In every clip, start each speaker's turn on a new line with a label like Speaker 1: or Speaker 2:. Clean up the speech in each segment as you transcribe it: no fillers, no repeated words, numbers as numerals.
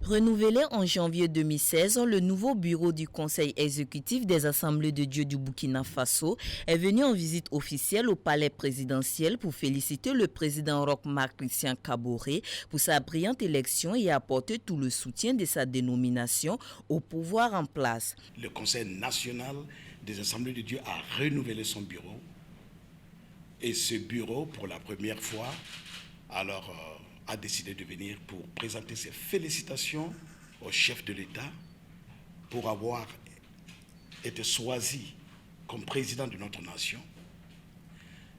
Speaker 1: Renouvelé en janvier 2016, le nouveau bureau du Conseil exécutif des Assemblées de Dieu du Burkina Faso est venu en visite officielle au palais présidentiel pour féliciter le président Roch-Marc Christian Kaboré pour sa brillante élection et apporter tout le soutien de sa dénomination au pouvoir en place.
Speaker 2: Le Conseil national des Assemblées de Dieu a renouvelé son bureau et ce bureau, pour la première fois, a décidé de venir pour présenter ses félicitations au chef de l'État pour avoir été choisi comme président de notre nation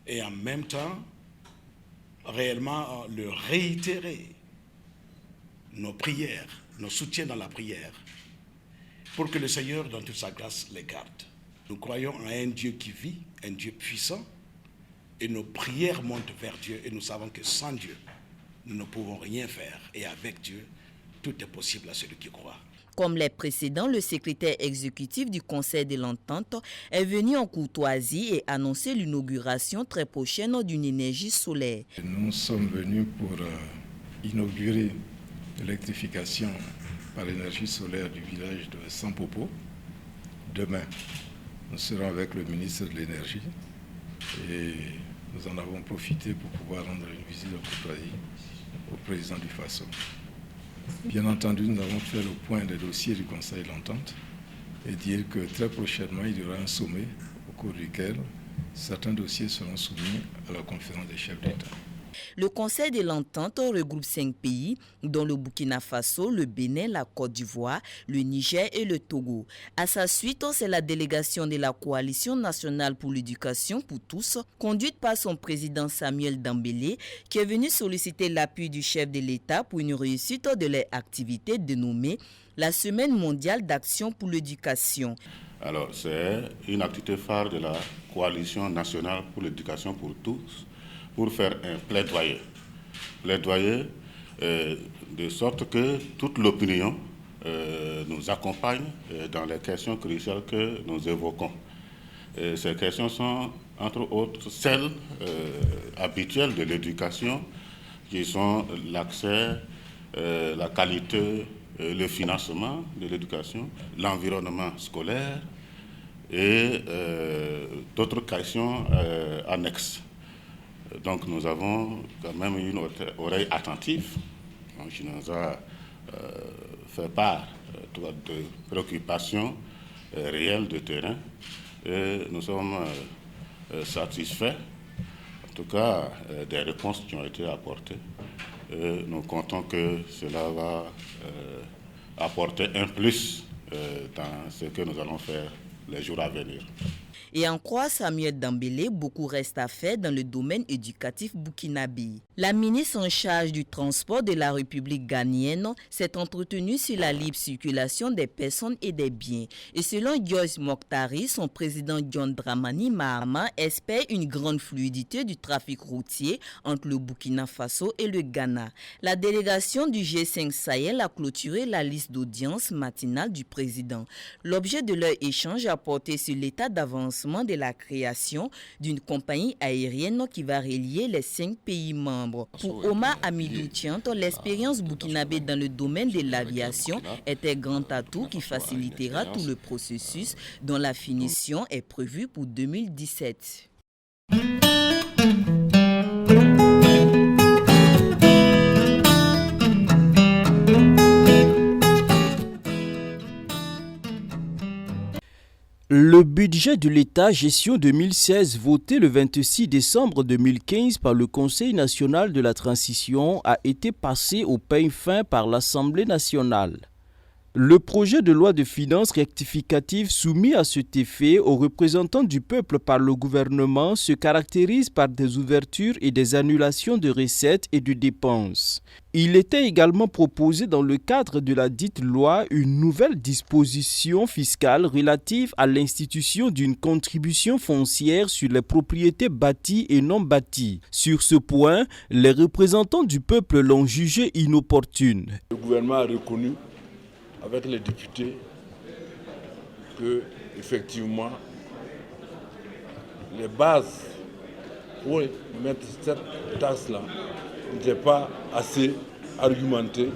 Speaker 2: et en même temps réellement le réitérer nos prières, nos soutiens dans la prière pour que le Seigneur dans toute sa grâce les garde. Nous croyons en un Dieu qui vit, un Dieu puissant et nos prières montent vers Dieu et nous savons que sans Dieu nous ne pouvons rien faire et avec Dieu, tout est possible à celui qui croit.
Speaker 1: Comme les précédents, le secrétaire exécutif du Conseil de l'Entente est venu en courtoisie et annoncer l'inauguration très prochaine d'une énergie solaire.
Speaker 3: Nous sommes venus pour inaugurer l'électrification par l'énergie solaire du village de Sampopo. Demain, nous serons avec le ministre de l'Énergie et nous en avons profité pour pouvoir rendre une visite de courtoisie au président du Faso. Bien entendu, nous avons fait le point des dossiers du Conseil de l'Entente et dire que très prochainement, il y aura un sommet au cours duquel certains dossiers seront soumis à la conférence des chefs d'État.
Speaker 1: Le Conseil de l'Entente regroupe 5 pays, dont le Burkina Faso, le Bénin, la Côte d'Ivoire, le Niger et le Togo. À sa suite, c'est la délégation de la Coalition nationale pour l'éducation pour tous, conduite par son président Samuel Dambélé, qui est venu solliciter l'appui du chef de l'État pour une réussite de leur activité dénommée la Semaine mondiale d'action pour l'éducation.
Speaker 4: Alors, c'est une activité phare de la Coalition nationale pour l'éducation pour tous, pour faire un plaidoyer de sorte que toute l'opinion nous accompagne dans les questions cruciales que nous évoquons. Et ces questions sont, entre autres, celles habituelles de l'éducation, qui sont l'accès, la qualité, le financement de l'éducation, l'environnement scolaire et d'autres questions annexes. Donc nous avons quand même une oreille attentive qui nous a fait part de préoccupations réelles de terrain et nous sommes satisfaits, en tout cas des réponses qui ont été apportées. Et nous comptons que cela va apporter un plus dans ce que nous allons faire les jours à venir.
Speaker 1: Et en croix Samuel Dambélé, beaucoup reste à faire dans le domaine éducatif burkinabé. La ministre en charge du transport de la République ghanéenne s'est entretenue sur la libre circulation des personnes et des biens. Et selon Joyce Mokhtari, son président John Dramani Mahama espère une grande fluidité du trafic routier entre le Burkina Faso et le Ghana. La délégation du G5 Sahel a clôturé la liste d'audience matinale du président. L'objet de leur échange a porté sur l'état d'avancement de la création d'une compagnie aérienne qui va relier les 5 pays membres. Pour Omar Amidou Tianto, l'expérience burkinabé dans le domaine de l'aviation est un grand atout qui facilitera tout le processus dont la finition est prévue pour 2017.
Speaker 5: Le Le budget de l'État gestion 2016 voté le 26 décembre 2015 par le Conseil national de la transition a été passé au peigne fin par l'Assemblée nationale. Le projet de loi de finances rectificative soumis à cet effet aux représentants du peuple par le gouvernement se caractérise par des ouvertures et des annulations de recettes et de dépenses. Il était également proposé dans le cadre de la dite loi une nouvelle disposition fiscale relative à l'institution d'une contribution foncière sur les propriétés bâties et non bâties. Sur ce point, les représentants du peuple l'ont jugé inopportune.
Speaker 6: Le gouvernement a reconnu avec les députés que, effectivement, les bases pour mettre cette taxe-là n'étaient pas assez argumentées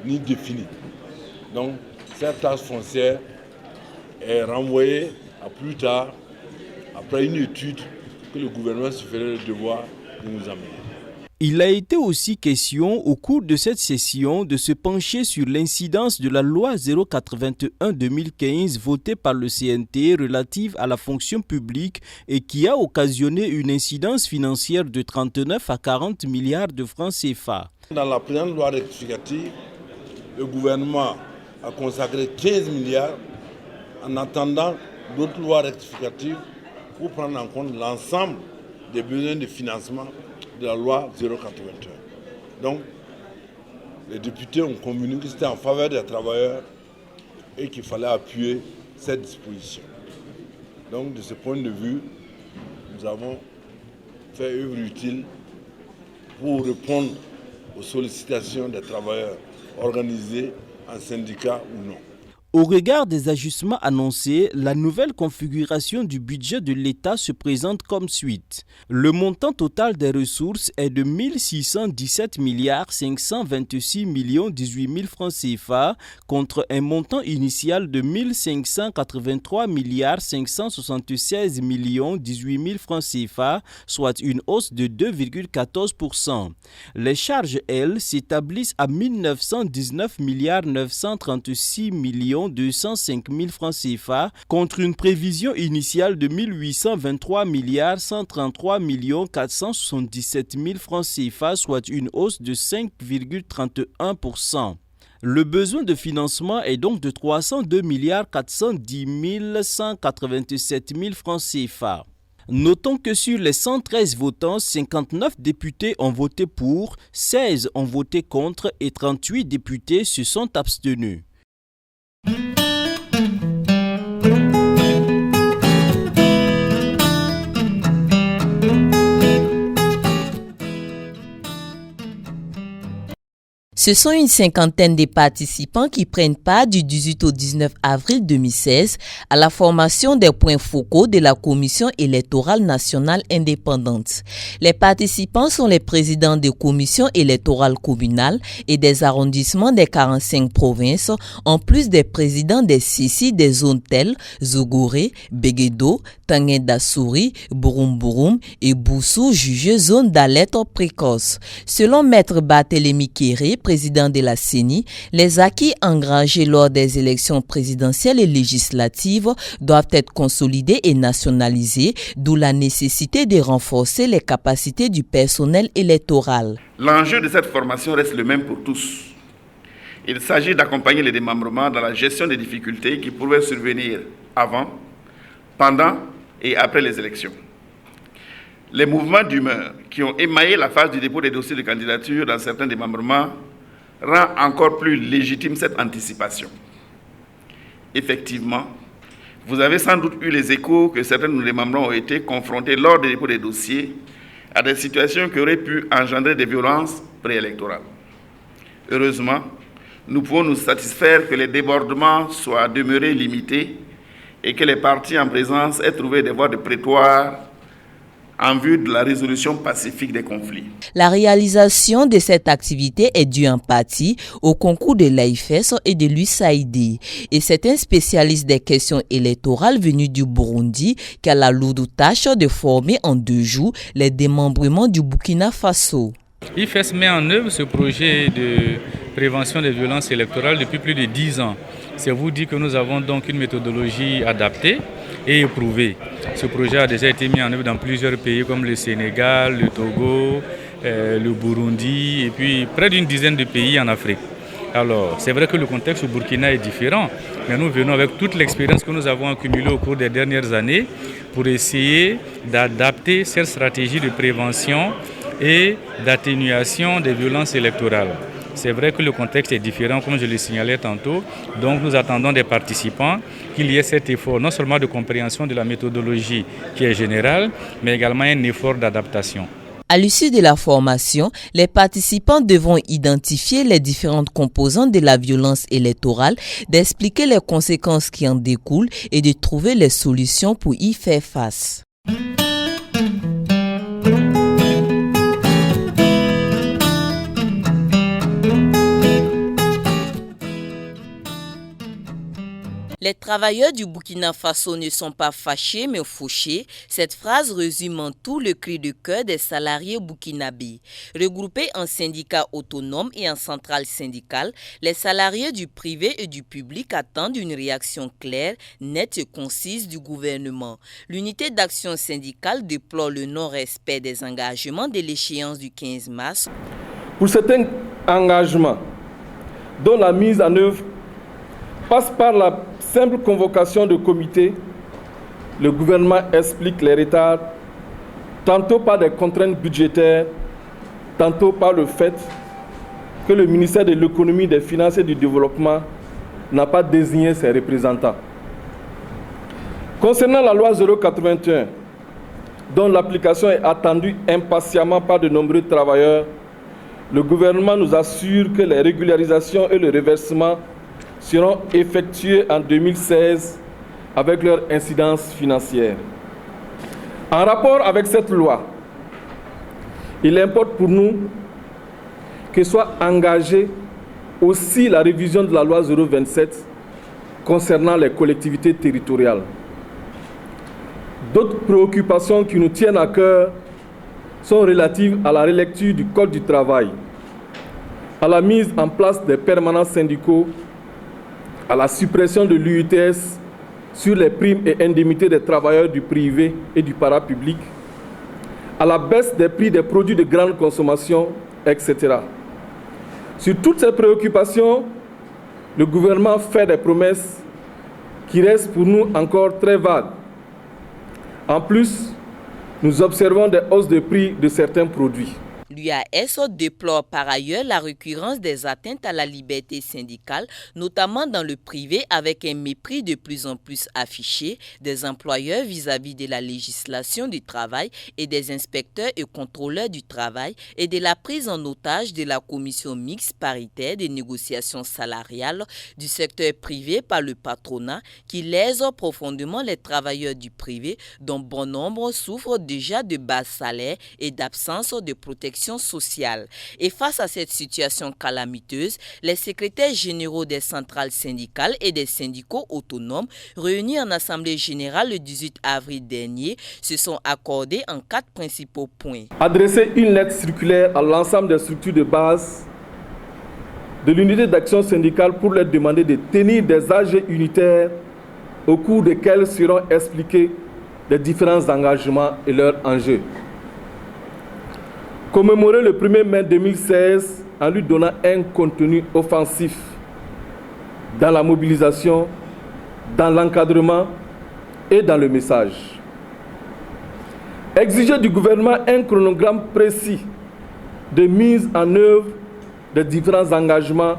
Speaker 6: ni définies. Donc, cette taxe foncière est renvoyée à plus tard, après une étude que le gouvernement se ferait le devoir de nous amener.
Speaker 5: Il a été aussi question au cours de cette session de se pencher sur l'incidence de la loi 081-2015 votée par le CNT relative à la fonction publique et qui a occasionné une incidence financière de 39 à 40 milliards de francs CFA.
Speaker 6: Dans la présente loi rectificative, le gouvernement a consacré 15 milliards en attendant d'autres lois rectificatives pour prendre en compte l'ensemble des besoins de financement de la loi 081. Donc, les députés ont convenu que c'était en faveur des travailleurs et qu'il fallait appuyer cette disposition. Donc, de ce point de vue, nous avons fait œuvre utile pour répondre aux sollicitations des travailleurs organisés en syndicat ou non.
Speaker 5: Au regard des ajustements annoncés, la nouvelle configuration du budget de l'État se présente comme suite. Le montant total des ressources est de 1 617 526 18 000 francs CFA contre un montant initial de 1 583 576 18 000 francs CFA, soit une hausse de 2,14%. Les charges, elles, s'établissent à 1 919 936 205 000 francs CFA contre une prévision initiale de 1 823 133 477 000 francs CFA, soit une hausse de 5,31%. Le besoin de financement est donc de 302 410 187 000 francs CFA. Notons que sur les 113 votants, 59 députés ont voté pour, 16 ont voté contre et 38 députés se sont abstenus.
Speaker 1: Ce sont une cinquantaine de participants qui prennent part du 18 au 19 avril 2016 à la formation des points focaux de la Commission électorale nationale indépendante. Les participants sont les présidents des commissions électorales communales et des arrondissements des 45 provinces, en plus des présidents des CICI des zones telles Zogoré, Béguédo, Tangueda-Souri, Burum et Boussou jugés zone d'alerte précoce. Selon Maître Barthélémy Kéré, président de la CENI, les acquis engrangés lors des élections présidentielles et législatives doivent être consolidés et nationalisés, d'où la nécessité de renforcer les capacités du personnel électoral.
Speaker 7: L'enjeu de cette formation reste le même pour tous. Il s'agit d'accompagner les démembrements dans la gestion des difficultés qui pourraient survenir avant, pendant et après les élections. Les mouvements d'humeur qui ont émaillé la phase du dépôt des dossiers de candidature dans certains démembrements rend encore plus légitime cette anticipation. Effectivement, vous avez sans doute eu les échos que certains de nos démembrants ont été confrontés lors du dépôt des dossiers à des situations qui auraient pu engendrer des violences préélectorales. Heureusement, nous pouvons nous satisfaire que les débordements soient demeurés limités et que les partis en présence aient trouvé des voies de prétoire en vue de la résolution pacifique des conflits.
Speaker 1: La réalisation de cette activité est due en partie au concours de l'AIFES et de l'USAID. Et c'est un spécialiste des questions électorales venu du Burundi qui a la lourde tâche de former en 2 jours les démembrements du Burkina Faso.
Speaker 8: IFES met en œuvre ce projet de prévention des violences électorales depuis plus de 10 ans. C'est vous dire que nous avons donc une méthodologie adaptée et éprouvé. Ce projet a déjà été mis en œuvre dans plusieurs pays comme le Sénégal, le Togo, le Burundi et puis près d'une dizaine de pays en Afrique. Alors, c'est vrai que le contexte au Burkina est différent, mais nous venons avec toute l'expérience que nous avons accumulée au cours des dernières années pour essayer d'adapter cette stratégie de prévention et d'atténuation des violences électorales. C'est vrai que le contexte est différent, comme je le signalais tantôt, donc nous attendons des participants qu'il y ait cet effort, non seulement de compréhension de la méthodologie qui est générale, mais également un effort d'adaptation.
Speaker 1: À l'issue de la formation, les participants devront identifier les différentes composantes de la violence électorale, d'expliquer les conséquences qui en découlent et de trouver les solutions pour y faire face. Les travailleurs du Burkina Faso ne sont pas fâchés mais fauchés. Cette phrase résume en tout le cri de cœur des salariés burkinabés. Regroupés en syndicats autonomes et en centrales syndicales, les salariés du privé et du public attendent une réaction claire, nette et concise du gouvernement. L'unité d'action syndicale déplore le non-respect des engagements de l'échéance du 15 mars.
Speaker 9: Pour certains engagements, dont la mise en œuvre passe par la simple convocation de comités, le gouvernement explique les retards, tantôt par des contraintes budgétaires, tantôt par le fait que le ministère de l'économie, des finances et du développement n'a pas désigné ses représentants. Concernant la loi 081, dont l'application est attendue impatiemment par de nombreux travailleurs, le gouvernement nous assure que les régularisations et le reversement seront effectués en 2016 avec leur incidence financière. En rapport avec cette loi, il importe pour nous que soit engagée aussi la révision de la loi 027 concernant les collectivités territoriales. D'autres préoccupations qui nous tiennent à cœur sont relatives à la relecture du Code du travail, à la mise en place des permanents syndicaux, à la suppression de l'UITS sur les primes et indemnités des travailleurs du privé et du parapublic, à la baisse des prix des produits de grande consommation, etc. Sur toutes ces préoccupations, le gouvernement fait des promesses qui restent pour nous encore très vagues. En plus, nous observons des hausses de prix de certains produits.
Speaker 1: L'UAS déplore par ailleurs la récurrence des atteintes à la liberté syndicale, notamment dans le privé, avec un mépris de plus en plus affiché des employeurs vis-à-vis de la législation du travail et des inspecteurs et contrôleurs du travail et de la prise en otage de la commission mixte paritaire des négociations salariales du secteur privé par le patronat qui lèse profondément les travailleurs du privé dont bon nombre souffrent déjà de bas salaires et d'absence de protection sociale. Et face à cette situation calamiteuse, les secrétaires généraux des centrales syndicales et des syndicats autonomes réunis en assemblée générale le 18 avril dernier se sont accordés en 4 principaux points.
Speaker 9: Adresser une lettre circulaire à l'ensemble des structures de base de l'unité d'action syndicale pour leur demander de tenir des AG unitaires au cours desquels seront expliqués les différents engagements et leurs enjeux. Commémorer le 1er mai 2016 en lui donnant un contenu offensif dans la mobilisation, dans l'encadrement et dans le message. Exiger du gouvernement un chronogramme précis de mise en œuvre des différents engagements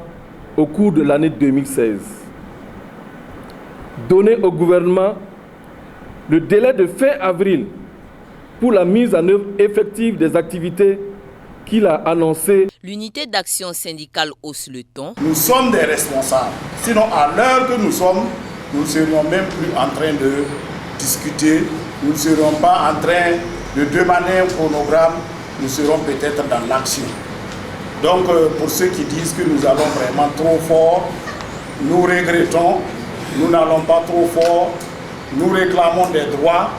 Speaker 9: au cours de l'année 2016. Donner au gouvernement le délai de fin avril pour la mise en œuvre effective des activités qu'il a annoncées.
Speaker 1: L'unité d'action syndicale hausse le ton.
Speaker 10: Nous sommes des responsables. Sinon, à l'heure que nous sommes, nous ne serions même plus en train de discuter. Nous ne serions pas en train de demander un chronogramme. Nous serons peut-être dans l'action. Donc, pour ceux qui disent que nous allons vraiment trop fort, nous regrettons. Nous n'allons pas trop fort. Nous réclamons des droits.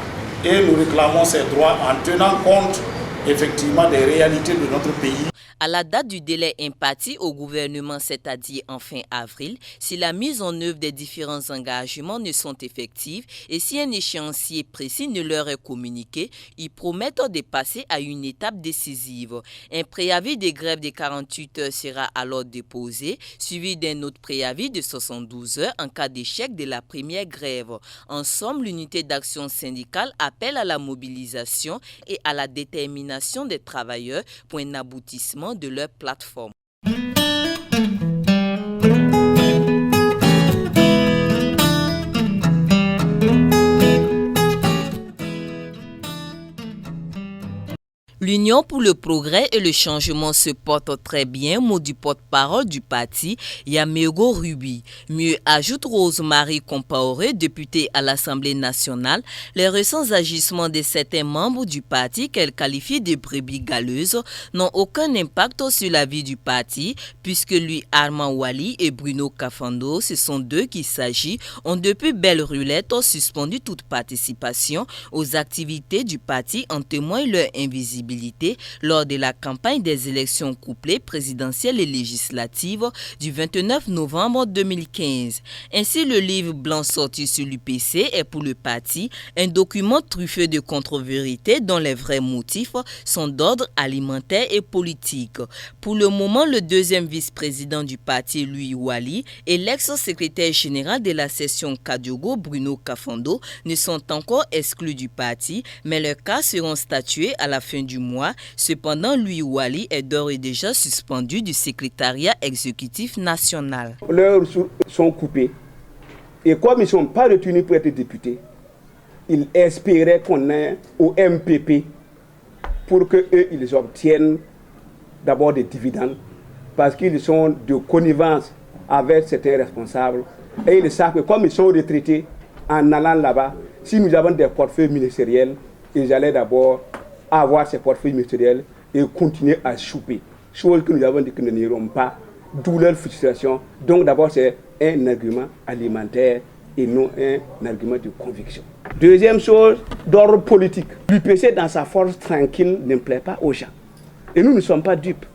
Speaker 10: Et nous réclamons ces droits en tenant compte effectivement des réalités de notre pays.
Speaker 1: À la date du délai imparti au gouvernement, c'est-à-dire en fin avril, si la mise en œuvre des différents engagements ne sont effectives et si un échéancier précis ne leur est communiqué, ils promettent de passer à une étape décisive. Un préavis de grève de 48 heures sera alors déposé, suivi d'un autre préavis de 72 heures en cas d'échec de la première grève. En somme, l'unité d'action syndicale appelle à la mobilisation et à la détermination des travailleurs pour un aboutissement de leur plateforme. L'Union pour le progrès et le changement se porte très bien, mot du porte-parole du parti, Yamego Ruby. Mieux ajoute Rose-Marie Compaoré, députée à l'Assemblée nationale, les récents agissements de certains membres du parti qu'elle qualifie de brebis galeuses n'ont aucun impact sur la vie du parti, puisque lui, Armand Wali et Bruno Kafando, ce sont d'eux qu'il s'agit, ont depuis belle rulette suspendu toute participation aux activités du parti, en témoigne leur invisibilité lors de la campagne des élections couplées présidentielles et législatives du 29 novembre 2015. Ainsi, le livre blanc sorti sur l'UPC est pour le parti un document truffé de contre-vérités dont les vrais motifs sont d'ordre alimentaire et politique. Pour le moment, le deuxième vice-président du parti, Louis Wali, et l'ex-secrétaire général de la session Kadiogo, Bruno Kafando, ne sont encore exclus du parti, mais leurs cas seront statués à la fin du mois. Cependant, Louis Wali est d'ores et déjà suspendu du secrétariat exécutif national.
Speaker 11: Leurs ressources sont coupées et comme ils ne sont pas retenus pour être députés, ils espéraient qu'on ait au MPP pour qu'eux, ils obtiennent d'abord des dividendes parce qu'ils sont de connivence avec certains responsables et ils savent que comme ils sont retraités, en allant là-bas, si nous avons des portefeuilles ministériels, ils allaient d'abord avoir ces portefeuilles ministériels et continuer à chouper. Chose que nous avons dit que nous n'irons pas, d'où leur frustration. Donc d'abord c'est un argument alimentaire et non un argument de conviction. Deuxième chose, d'ordre politique. L'UPC dans sa force tranquille ne plaît pas aux gens. Et nous ne sommes pas dupes.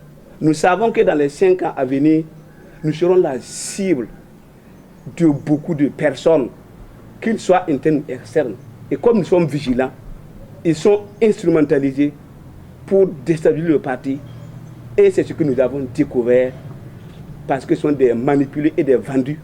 Speaker 11: Nous savons que dans les 5 ans à venir, nous serons la cible de beaucoup de personnes, qu'ils soient internes ou externes. Et comme nous sommes vigilants, ils sont instrumentalisés pour déstabiliser le parti. Et c'est ce que nous avons découvert parce que ce sont des manipulés et des vendus.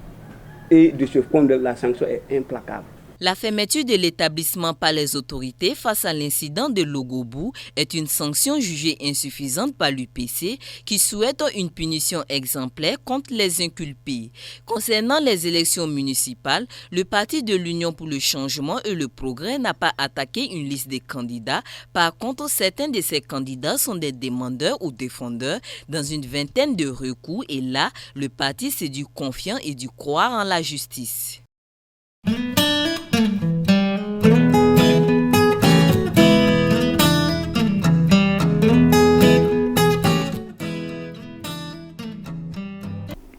Speaker 11: Et de ce point de vue, la sanction est implacable.
Speaker 1: La fermeture de l'établissement par les autorités face à l'incident de Logobou est une sanction jugée insuffisante par l'UPC qui souhaite une punition exemplaire contre les inculpés. Concernant les élections municipales, le parti de l'Union pour le changement et le progrès n'a pas attaqué une liste de candidats. Par contre, certains de ces candidats sont des demandeurs ou défendeurs dans une vingtaine de recours et là, le parti s'est dû confiant et dû croire en la justice.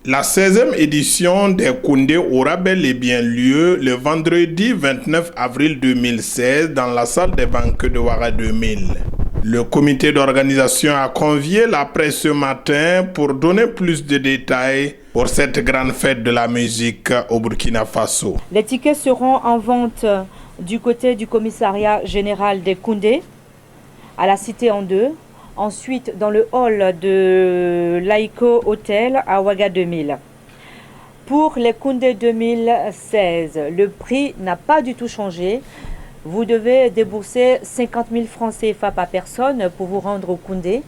Speaker 12: La 16e édition des Koundé aura bel et bien lieu le vendredi 29 avril 2016 dans la salle des banquets de Ouaga 2000. Le comité d'organisation a convié la presse ce matin pour donner plus de détails pour cette grande fête de la musique au Burkina Faso.
Speaker 13: Les tickets seront en vente du côté du commissariat général des Koundé, à la Cité en 2. Ensuite, dans le hall de l'Aïko Hotel à Ouaga 2000. Pour les Koundé 2016, le prix n'a pas du tout changé. Vous devez débourser 50 000 francs CFA par personne pour vous rendre au Koundé.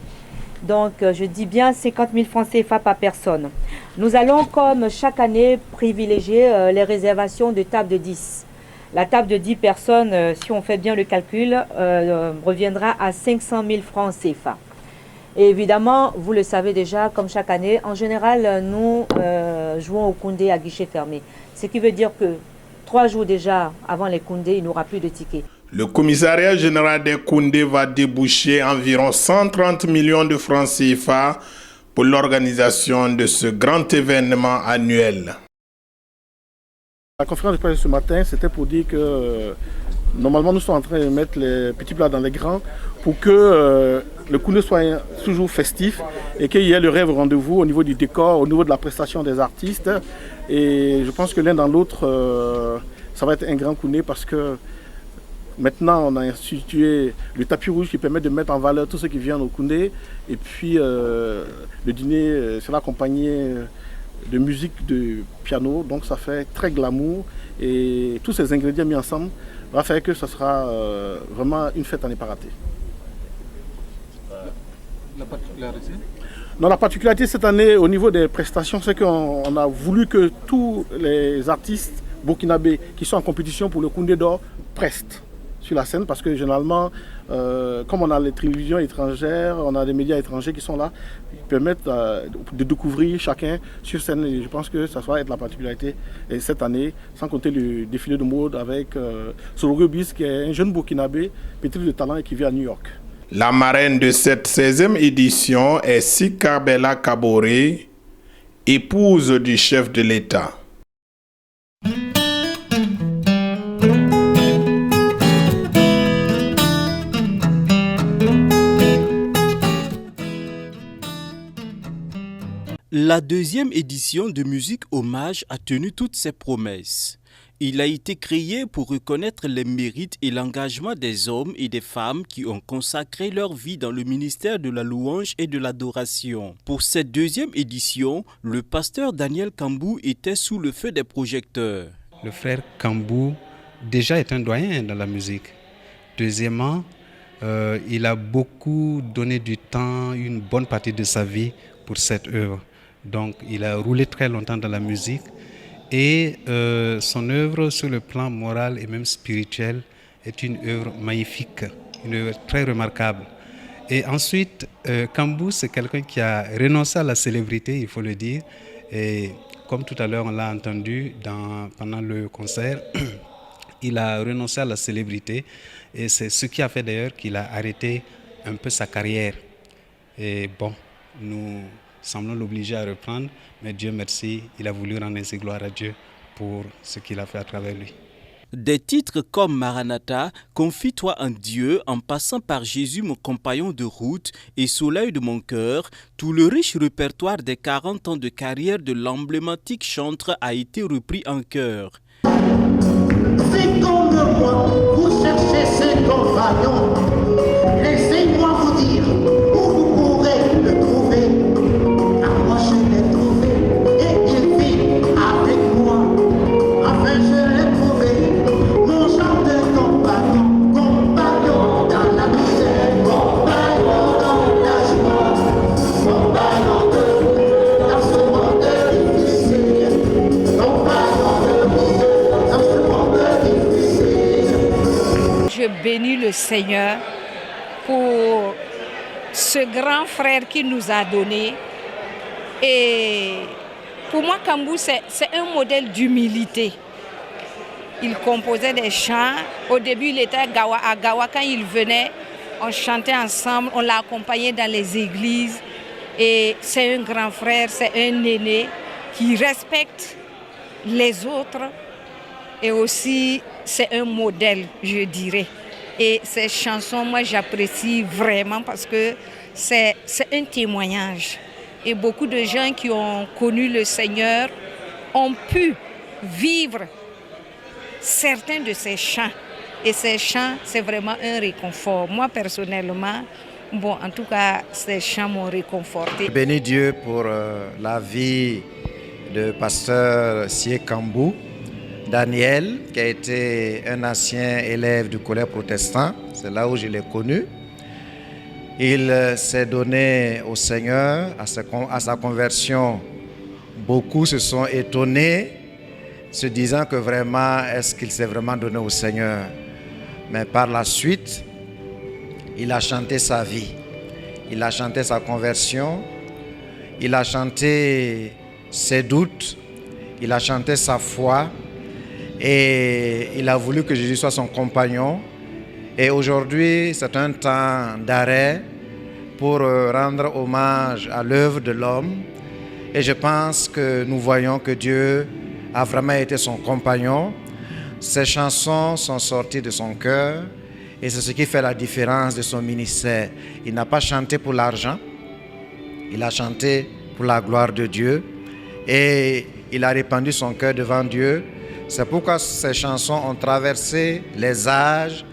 Speaker 13: Donc, je dis bien 50 000 francs CFA par personne. Nous allons, comme chaque année, privilégier les réservations de table de 10. La table de 10 personnes, si on fait bien le calcul, reviendra à 500 000 francs CFA. Et évidemment, vous le savez déjà, comme chaque année, en général, nous jouons au Koundé à guichet fermé. Ce qui veut dire que 3 jours déjà avant les Koundé, il n'y aura plus de tickets.
Speaker 12: Le commissariat général des Koundé va déboucher environ 130 millions de francs CFA pour l'organisation de ce grand événement annuel.
Speaker 14: La conférence de presse ce matin, c'était pour dire que Normalement, nous sommes en train de mettre les petits plats dans les grands pour que le Koundé soit toujours festif et qu'il y ait le rêve rendez-vous au niveau du décor, au niveau de la prestation des artistes. Et je pense que l'un dans l'autre, ça va être un grand Koundé parce que maintenant, on a institué le tapis rouge qui permet de mettre en valeur tous ceux qui viennent au Koundé. Et puis, le dîner sera accompagné de musique de piano. Donc, ça fait très glamour. Et tous ces ingrédients mis ensemble va faire que ce sera vraiment une fête à ne pas rater.
Speaker 15: La particularité?
Speaker 14: Non, la particularité cette année au niveau des prestations, c'est qu'on a voulu que tous les artistes burkinabés qui sont en compétition pour le Koundé d'or prestent sur la scène parce que généralement, comme on a les télévisions étrangères, on a des médias étrangers qui sont là, qui permettent de découvrir chacun sur scène. Et je pense que ça va être la particularité et cette année, sans compter le défilé de mode avec Soloré Bis, qui est un jeune burkinabé, pétri de talent et qui vit à New York.
Speaker 12: La marraine de cette 16e édition est Sika Bella Kaboré, épouse du chef de l'État.
Speaker 5: La 2e édition de Musique Hommage a tenu toutes ses promesses. Il a été créé pour reconnaître les mérites et l'engagement des hommes et des femmes qui ont consacré leur vie dans le ministère de la louange et de l'adoration. Pour cette 2e édition, le pasteur Daniel Kambou était sous le feu des projecteurs.
Speaker 15: Le frère Kambou déjà est un doyen dans la musique. Deuxièmement, il a beaucoup donné du temps, une bonne partie de sa vie pour cette œuvre. Donc il a roulé très longtemps dans la musique. Et son œuvre sur le plan moral et même spirituel est une œuvre magnifique, une œuvre très remarquable. Et ensuite, Kambou, c'est quelqu'un qui a renoncé à la célébrité, il faut le dire. Et comme tout à l'heure, on l'a entendu pendant le concert, il a renoncé à la célébrité. Et c'est ce qui a fait d'ailleurs qu'il a arrêté un peu sa carrière. Et bon, nous semblons l'obliger à reprendre, mais Dieu merci, il a voulu rendre ainsi gloire à Dieu pour ce qu'il a fait à travers lui.
Speaker 5: Des titres comme Maranatha, Confie-toi en Dieu, en passant par Jésus mon compagnon de route et Soleil de mon cœur, tout le riche répertoire des 40 ans de carrière de l'emblématique chantre a été repris en chœur.
Speaker 16: C'est comme moi, vous cherchez ces compagnons, laissez-moi vous dire où vous pourrez le trouver.
Speaker 17: Je bénis le Seigneur pour ce grand frère qu'il nous a donné. Et pour moi, Kambou, c'est un modèle d'humilité. Il composait des chants. Au début, il était à Gawa. Quand il venait, on chantait ensemble, on l'a accompagné dans les églises. Et c'est un grand frère, c'est un aîné qui respecte les autres. Et aussi, c'est un modèle, je dirais. Et ces chansons, moi, j'apprécie vraiment parce que c'est un témoignage. Et beaucoup de gens qui ont connu le Seigneur ont pu vivre certains de ces chants. Et ces chants, c'est vraiment un réconfort. Moi, personnellement, bon, en tout cas, ces chants m'ont réconforté.
Speaker 18: Bénis Dieu pour la vie de pasteur Sie Kambou. Daniel, qui a été un ancien élève du collège protestant, c'est là où je l'ai connu. Il s'est donné au Seigneur, à sa conversion. Beaucoup se sont étonnés, se disant que vraiment, est-ce qu'il s'est vraiment donné au Seigneur? Mais par la suite, il a chanté sa vie, il a chanté sa conversion, il a chanté ses doutes, il a chanté sa foi. Et il a voulu que Jésus soit son compagnon. Et aujourd'hui, c'est un temps d'arrêt pour rendre hommage à l'œuvre de l'homme. Et je pense que nous voyons que Dieu a vraiment été son compagnon. Ces chansons sont sorties de son cœur et c'est ce qui fait la différence de son ministère. Il n'a pas chanté pour l'argent, il a chanté pour la gloire de Dieu et il a répandu son cœur devant Dieu. C'est pourquoi ces chansons ont traversé les âges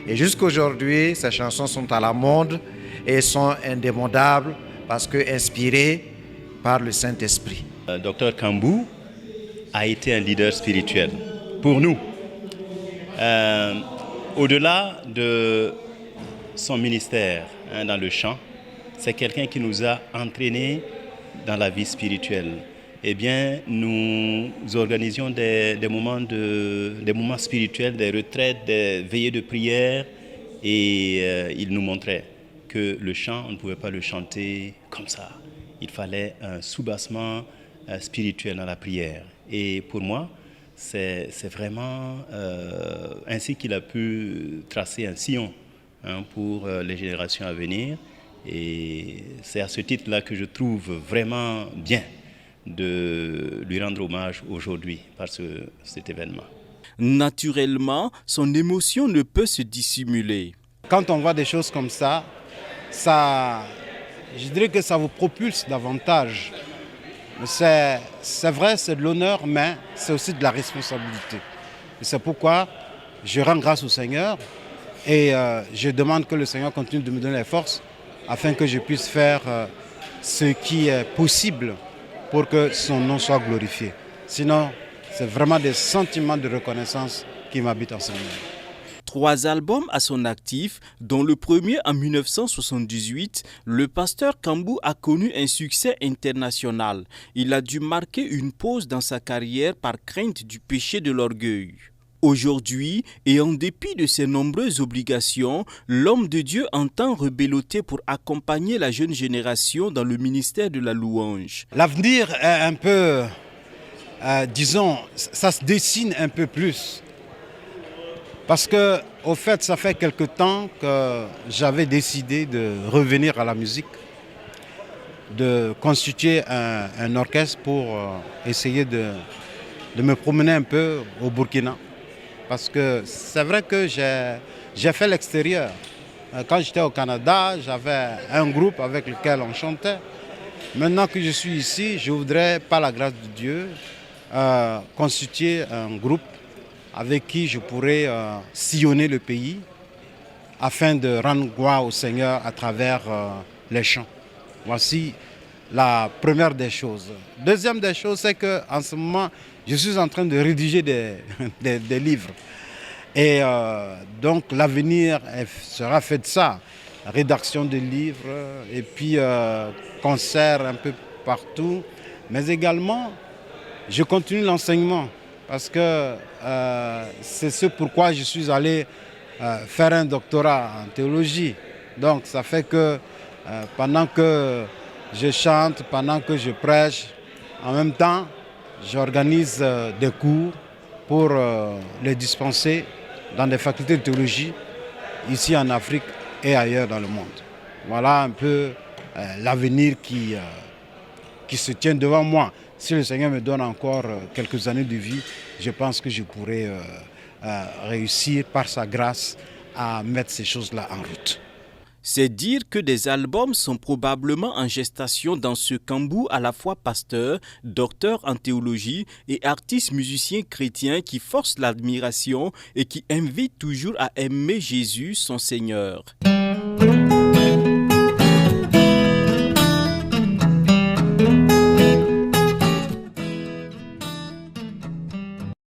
Speaker 18: et jusqu'aujourd'hui, ces chansons sont à la mode et sont indémodables parce que inspirées par le Saint-Esprit.
Speaker 19: Dr Kambou a été un leader spirituel pour nous. Au-delà de son ministère dans le chant, c'est quelqu'un qui nous a entraînés dans la vie spirituelle. Eh bien, nous organisions des moments spirituels, des retraites, des veillées de prière et il nous montrait que le chant, on ne pouvait pas le chanter comme ça. Il fallait un soubassement spirituel dans la prière. Et pour moi, c'est vraiment ainsi qu'il a pu tracer un sillon pour les générations à venir. Et c'est à ce titre-là que je trouve vraiment bien de lui rendre hommage aujourd'hui par cet événement.
Speaker 5: Naturellement, son émotion ne peut se dissimuler.
Speaker 20: Quand on voit des choses comme ça, je dirais que ça vous propulse davantage. C'est vrai, c'est de l'honneur, mais c'est aussi de la responsabilité. Et c'est pourquoi je rends grâce au Seigneur et je demande que le Seigneur continue de me donner les forces afin que je puisse faire ce qui est possible pour que son nom soit glorifié. Sinon, c'est vraiment des sentiments de reconnaissance qui m'habitent en ce moment.
Speaker 5: 3 albums à son actif, dont le premier en 1978, le pasteur Kambou a connu un succès international. Il a dû marquer une pause dans sa carrière par crainte du péché de l'orgueil. Aujourd'hui, et en dépit de ses nombreuses obligations, l'homme de Dieu entend rebelloter pour accompagner la jeune génération dans le ministère de la louange.
Speaker 20: L'avenir est un peu, disons, ça se dessine un peu plus. Parce que, au fait, ça fait quelque temps que j'avais décidé de revenir à la musique, de constituer un orchestre pour essayer de me promener un peu au Burkina. Parce que c'est vrai que j'ai fait l'extérieur. Quand j'étais au Canada, j'avais un groupe avec lequel on chantait. Maintenant que je suis ici, je voudrais, par la grâce de Dieu, constituer un groupe avec qui je pourrais sillonner le pays afin de rendre gloire au Seigneur à travers les chants. Voici la première des choses. Deuxième des choses, c'est qu'en ce moment, je suis en train de rédiger des livres. Et donc l'avenir sera fait de ça. Rédaction de livres et puis concerts un peu partout. Mais également, je continue l'enseignement parce que c'est ce pourquoi je suis allé faire un doctorat en théologie. Donc ça fait que pendant que je chante, pendant que je prêche, en même temps, j'organise des cours pour les dispenser dans des facultés de théologie ici en Afrique et ailleurs dans le monde. Voilà un peu l'avenir qui se tient devant moi. Si le Seigneur me donne encore quelques années de vie, je pense que je pourrai réussir par sa grâce à mettre ces choses-là en route.
Speaker 5: C'est dire que des albums sont probablement en gestation dans ce Kambou à la fois pasteur, docteur en théologie et artiste musicien chrétien qui force l'admiration et qui invite toujours à aimer Jésus, son Seigneur.